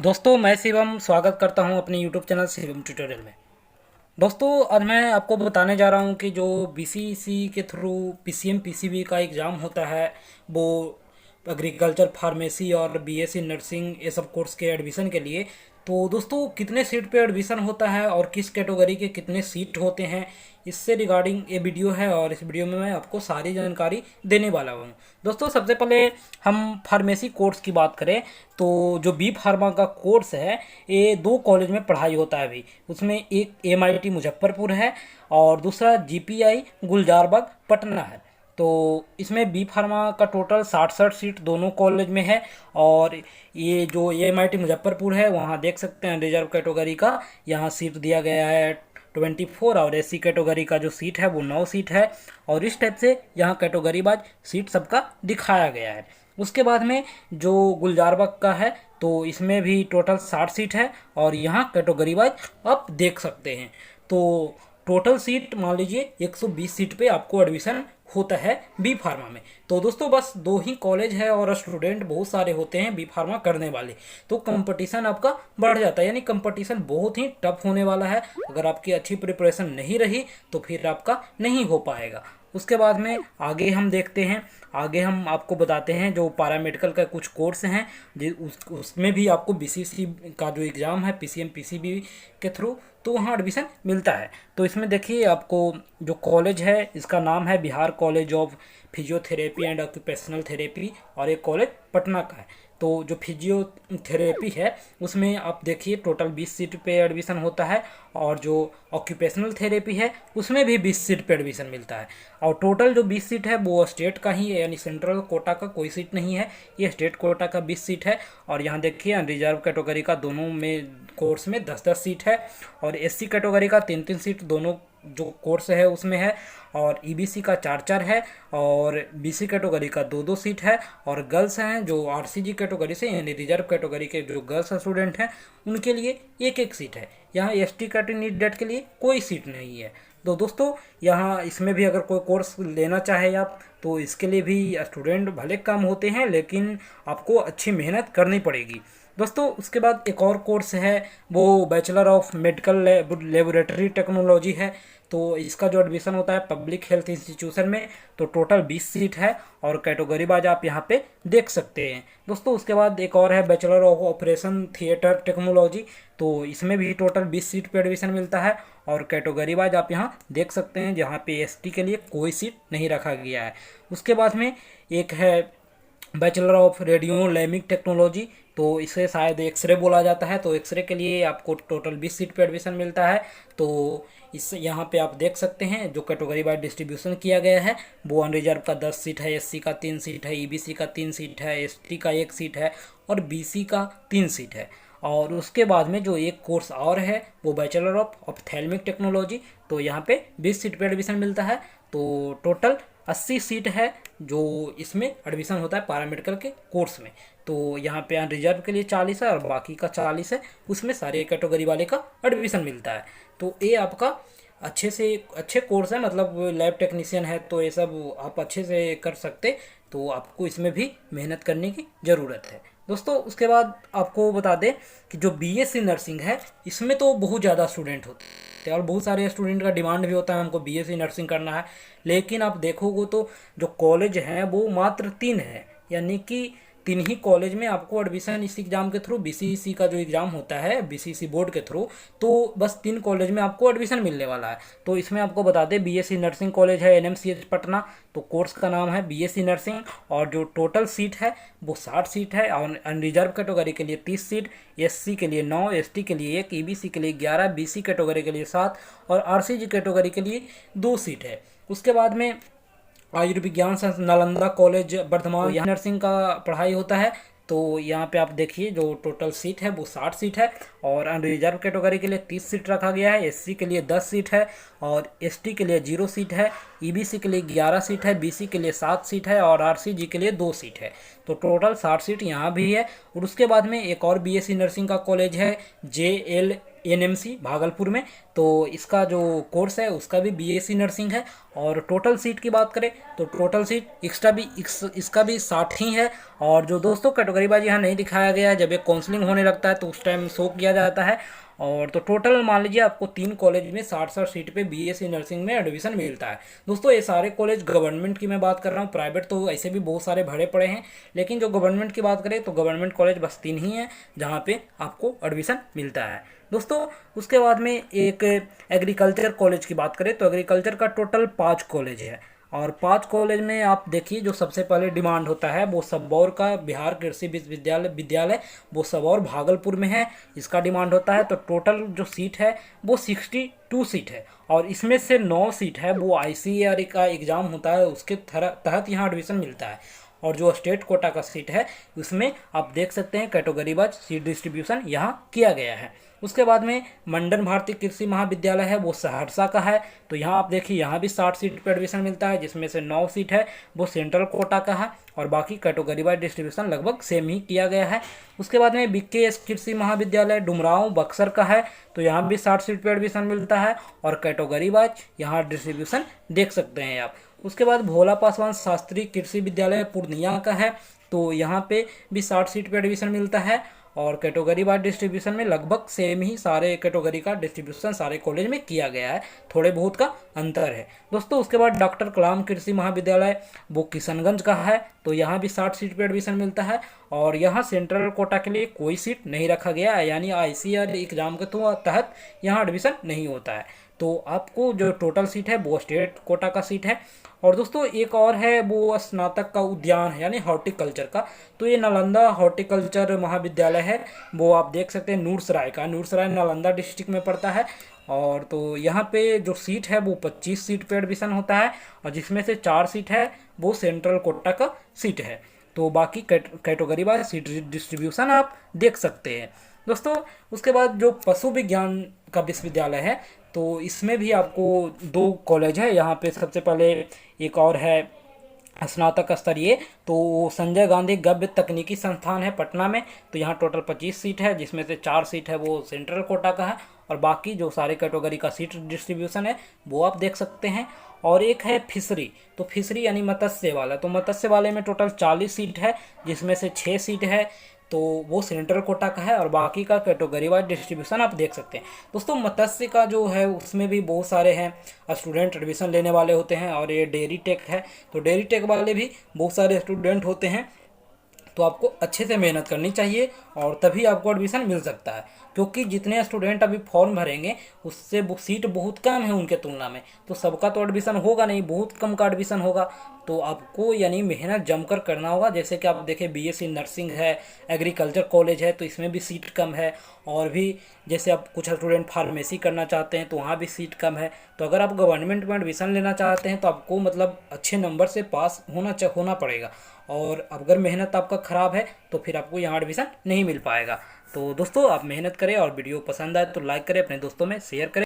दोस्तों मैं शिवम स्वागत करता हूं अपने यूट्यूब चैनल शिवम ट्यूटोरियल में। दोस्तों आज मैं आपको बताने जा रहा हूं कि जो बीसीसी के थ्रू पीसीएम पीसीबी का एग्ज़ाम होता है वो एग्रीकल्चर फार्मेसी और बीएससी नर्सिंग ये सब कोर्स के एडमिशन के लिए। तो दोस्तों कितने सीट पे एडमिशन होता है और किस कैटेगरी के कितने सीट होते हैं, इससे रिगार्डिंग ये वीडियो है और इस वीडियो में मैं आपको सारी जानकारी देने वाला हूँ। दोस्तों सबसे पहले हम फार्मेसी कोर्स की बात करें तो जो बी फार्मा का कोर्स है ये दो कॉलेज में पढ़ाई होता है अभी। उसमें एक एमआईटी मुजफ्फरपुर है और दूसरा जीपीआई गुलजारबाग पटना है। तो इसमें बी फार्मा का टोटल 60 सीट दोनों कॉलेज में है। और ये जो एमआईटी मुजफ्फरपुर है वहाँ देख सकते हैं रिजर्व कैटेगरी का यहाँ सीट दिया गया है 24 और एससी कैटेगरी का जो सीट है वो 9 सीट है। और इस टाइप से यहाँ कैटेगरी वाइज सीट सबका दिखाया गया है। उसके बाद में जो गुलजारबाग का है तो इसमें भी टोटल 60 सीट है और यहाँ कैटेगरी वाइज आप देख सकते हैं। तो टोटल सीट मान लीजिए 120 सीट पे आपको एडमिशन होता है बी फार्मा में। तो दोस्तों बस दो ही कॉलेज है और स्टूडेंट बहुत सारे होते हैं बी फार्मा करने वाले, तो कंपटीशन आपका बढ़ जाता है, यानी कंपटीशन बहुत ही टफ होने वाला है। अगर आपकी अच्छी प्रिपरेशन नहीं रही तो फिर आपका नहीं हो पाएगा। उसके बाद में आगे हम देखते हैं, आगे हम आपको बताते हैं जो पैरामेडिकल का कुछ कोर्स हैं उसमें भी आपको बीसीसी का जो एग्ज़ाम है पीसीएम पीसीबी के थ्रू तो वहाँ एडमिशन मिलता है। तो इसमें देखिए आपको जो कॉलेज है इसका नाम है Bihar college of physiotherapy and occupational therapy और एक कॉलेज पटना का है। तो जो फिजियोथेरेपी है उसमें आप देखिए टोटल 20 सीट पे एडमिशन होता है और जो ऑक्यूपेशनल थेरेपी है उसमें भी 20 सीट पे एडमिशन मिलता है। और टोटल जो 20 सीट है वो स्टेट का ही है, यानी सेंट्रल कोटा का कोई सीट नहीं है, ये स्टेट कोटा का 20 सीट है। और यहाँ देखिए रिजर्व कैटेगरी का दोनों में कोर्स में 10-10 सीट है और एससी कैटेगरी का 3-3 सीट दोनों जो कोर्स है उसमें है। और ईबीसी का 4-4 है और बीसी कैटेगरी का 2-2 सीट है। और गर्ल्स हैं जो आरसीजी कैटेगरी से यानी रिजर्व कैटेगरी के जो गर्ल्स स्टूडेंट हैं उनके लिए 1-1 सीट है। यहाँ एसटी कैटेगरी के लिए कोई सीट नहीं है। तो दोस्तों यहाँ इसमें भी अगर कोई कोर्स लेना चाहे आप तो इसके लिए भी स्टूडेंट भले कम होते हैं लेकिन आपको अच्छी मेहनत करनी पड़ेगी। दोस्तों उसके बाद एक और कोर्स है वो bachelor of medical laboratory technology है। तो इसका जो एडमिशन होता है पब्लिक हेल्थ इंस्टीट्यूशन में तो टोटल 20 सीट है और कैटेगरी वाइज आप यहाँ पे देख सकते हैं। दोस्तों उसके बाद एक और है bachelor of operation theatre technology, तो इसमें भी टोटल 20 सीट पे एडमिशन मिलता है और कैटेगरी वाइज आप यहाँ देख सकते हैं जहाँ पे एसटी के लिए कोई सीट नहीं रखा गया है। उसके बाद में एक है बैचलर ऑफ रेडियोलैमिक टेक्नोलॉजी, तो इसे शायद एक्सरे बोला जाता है। तो एक्सरे के लिए आपको टोटल 20 सीट पे एडमिशन मिलता है। तो इस यहाँ पे आप देख सकते हैं जो कैटेगरी वाइज डिस्ट्रीब्यूशन किया गया है वो अनरिजर्व का 10 सीट है, एससी का 3 सीट है, ईबीसी का 3 सीट है, एसटी का 1 सीट है और बीसी का 3 सीट है। और उसके बाद में जो एक कोर्स और है वो बैचलर ऑफ ऑप्थेल्मिक टेक्नोलॉजी, तो यहाँ पे 20 सीट पे एडमिशन मिलता है। तो टोटल 80 सीट है जो इसमें एडमिशन होता है पैरामेडिकल के कोर्स में। तो यहाँ पे रिजर्व के लिए 40 है और बाकी का 40 है, उसमें सारे कैटेगरी वाले का एडमिशन मिलता है। तो ये आपका अच्छे से अच्छे कोर्स है, मतलब लैब टेक्नीशियन है तो ये सब आप अच्छे से कर सकते। तो आपको इसमें भी मेहनत करने की ज़रूरत है। दोस्तों उसके बाद आपको बता दें कि जो बीएससी नर्सिंग है इसमें तो बहुत ज़्यादा स्टूडेंट होते हैं और बहुत सारे स्टूडेंट का डिमांड भी होता है हमको बीएससी नर्सिंग करना है। लेकिन आप देखोगे तो जो कॉलेज हैं वो मात्र 3 है, यानी कि 3 ही कॉलेज में आपको एडमिशन इस एग्ज़ाम के थ्रू बीसीसी का जो एग्ज़ाम होता है बीसीसी बोर्ड के थ्रू, तो बस 3 कॉलेज में आपको एडमिशन मिलने वाला है। तो इसमें आपको बता दें बीएससी नर्सिंग कॉलेज है एनएमसीएच पटना, तो कोर्स का नाम है बीएससी नर्सिंग और जो टोटल सीट है वो 60 सीट है। और अनरिजर्व कैटेगरी के लिए 30 सीट, एससी के लिए 9, एसटी के लिए 1, ईबीसी के लिए 11, बीसी कैटेगरी के लिए 7 और आरसीजी कैटेगरी के लिए 2 सीट है। उसके बाद में आयुर्विज्ञान संस्थान नालंदा कॉलेज वर्धमान यहाँ नर्सिंग का पढ़ाई होता है। तो यहाँ पे आप देखिए जो टोटल सीट है वो 60 सीट है और अनरिजर्व कैटेगरी के लिए 30 सीट रखा गया है, एससी के लिए 10 सीट है और एसटी के लिए 0 सीट है, ईबीसी के लिए 11 सीट है, बीसी के लिए 7 सीट है और आरसीजी के लिए 2 सीट है। तो टोटल 60 सीट यहाँ भी है। और उसके बाद में एक और बीएससी नर्सिंग का कॉलेज है JL एनएमसी भागलपुर में। तो इसका जो कोर्स है उसका भी बीएससी नर्सिंग है। और टोटल सीट की बात करें तो टोटल सीट इसका भी 60 ही है। और जो दोस्तों कैटेगरी वाइज यहाँ नहीं दिखाया गया है, जब एक काउंसलिंग होने लगता है तो उस टाइम शो किया जाता है। और तो टोटल मान लीजिए आपको 3 कॉलेज में 60-60 सीट पे बीएससी नर्सिंग में एडमिशन मिलता है। दोस्तों ये सारे कॉलेज गवर्नमेंट की मैं बात कर रहा हूँ, प्राइवेट तो ऐसे भी बहुत सारे भरे पड़े हैं, लेकिन जो गवर्नमेंट की बात करें तो गवर्नमेंट कॉलेज बस 3 ही हैं जहाँ पे आपको एडमिशन मिलता है। दोस्तों उसके बाद में एक एग्रीकल्चर कॉलेज की बात करें तो एग्रीकल्चर का टोटल 5 कॉलेज है। और 5 कॉलेज में आप देखिए जो सबसे पहले डिमांड होता है वो सबौर का बिहार कृषि विश्वविद्यालय वो सबौर भागलपुर में है, इसका डिमांड होता है। तो टोटल जो सीट है वो 62 सीट है। और इसमें से 9 सीट है वो आईसीएआर का एग्ज़ाम होता है, उसके तहत यहाँ एडमिशन मिलता है। और जो स्टेट कोटा का सीट है उसमें आप देख सकते हैं कैटेगरी वाइज सीट डिस्ट्रीब्यूशन यहाँ किया गया है। उसके बाद में मंडन भारतीय कृषि महाविद्यालय है वो सहरसा का है। तो यहाँ आप देखिए यहाँ भी 60 सीट पर एडमिशन मिलता है, जिसमें से 9 सीट है वो सेंट्रल कोटा का है और बाकी कैटेगरी वाइज डिस्ट्रीब्यूशन लगभग सेम ही किया गया है। उसके बाद में बीकेएस कृषि महाविद्यालय डुमरांव बक्सर का है। तो यहाँ भी 60 सीट पर एडमिशन मिलता है और कैटेगरी वाइज यहाँ डिस्ट्रीब्यूशन देख सकते हैं आप। उसके बाद भोला पासवान शास्त्री कृषि विद्यालय पूर्णिया का है। तो यहाँ पे भी 60 सीट पर एडमिशन मिलता है और कैटेगरी वाइज डिस्ट्रीब्यूशन में लगभग सेम ही सारे कैटेगरी का डिस्ट्रीब्यूशन सारे कॉलेज में किया गया है, थोड़े बहुत का अंतर है दोस्तों। उसके बाद डॉक्टर कलाम कृषि महाविद्यालय वो किशनगंज का है। तो यहाँ भी 60 सीट पर एडमिशन मिलता है और यहाँ सेंट्रल कोटा के लिए कोई सीट नहीं रखा गया है, यानी आईसीआर एग्जाम के तहत यहाँ एडमिशन नहीं होता है। तो आपको जो टोटल सीट है वो स्टेट कोटा का सीट है। और दोस्तों एक और है वो स्नातक का उद्यान है यानी हॉर्टिकल्चर का। तो ये नालंदा हॉर्टिकल्चर महाविद्यालय है, वो आप देख सकते हैं नूरसराय नालंदा डिस्ट्रिक्ट में पड़ता है। और तो यहाँ पे जो सीट है वो 25 सीट पे एडमिशन होता है और जिसमें से 4 सीट है वो सेंट्रल कोटा का सीट है। तो बाकी कैटेगरी वाइज सीट डिस्ट्रीब्यूशन आप देख सकते हैं दोस्तों। उसके बाद जो पशु विज्ञान का विश्वविद्यालय है तो इसमें भी आपको 2 कॉलेज है। यहाँ पे सबसे पहले एक और है स्नातक स्तरीय, तो संजय गांधी गव्य तकनीकी संस्थान है पटना में। तो यहाँ टोटल 25 सीट है, जिसमें से 4 सीट है वो सेंट्रल कोटा का है और बाकी जो सारे कैटेगरी का सीट डिस्ट्रीब्यूशन है वो आप देख सकते हैं। और एक है फिशरी, तो फिशरी यानी मत्स्य वाला, तो मत्स्य वाले में टोटल 40 सीट है, जिसमें से 6 सीट है तो वो सेंट्रल कोटा का है और बाकी का कैटेगरी वाइज डिस्ट्रीब्यूशन आप देख सकते हैं दोस्तों। मत्स्य का जो है उसमें भी बहुत सारे हैं स्टूडेंट एडमिशन लेने वाले होते हैं और ये डेयरी टेक है, तो डेयरी टेक वाले भी बहुत सारे स्टूडेंट होते हैं। तो आपको अच्छे से मेहनत करनी चाहिए और तभी आपको एडमिशन मिल सकता है, क्योंकि जितने स्टूडेंट अभी फॉर्म भरेंगे उससे सीट बहुत कम है उनके तुलना में, तो सबका तो एडमिशन होगा नहीं, बहुत कम का एडमिशन होगा। तो आपको यानी मेहनत जमकर करना होगा। जैसे कि आप देखें बीएससी नर्सिंग है, एग्रीकल्चर कॉलेज है तो इसमें भी सीट कम है। और भी जैसे आप कुछ स्टूडेंट फार्मेसी करना चाहते हैं तो वहाँ भी सीट कम है। तो अगर आप गवर्नमेंट में एडमिशन लेना चाहते हैं तो आपको मतलब अच्छे नंबर से पास होना पड़ेगा। और अगर मेहनत आपका ख़राब है तो फिर आपको यहाँ एडमिशन नहीं मिल पाएगा। तो दोस्तों आप मेहनत करें और वीडियो पसंद आए तो लाइक करें, अपने दोस्तों में शेयर करें।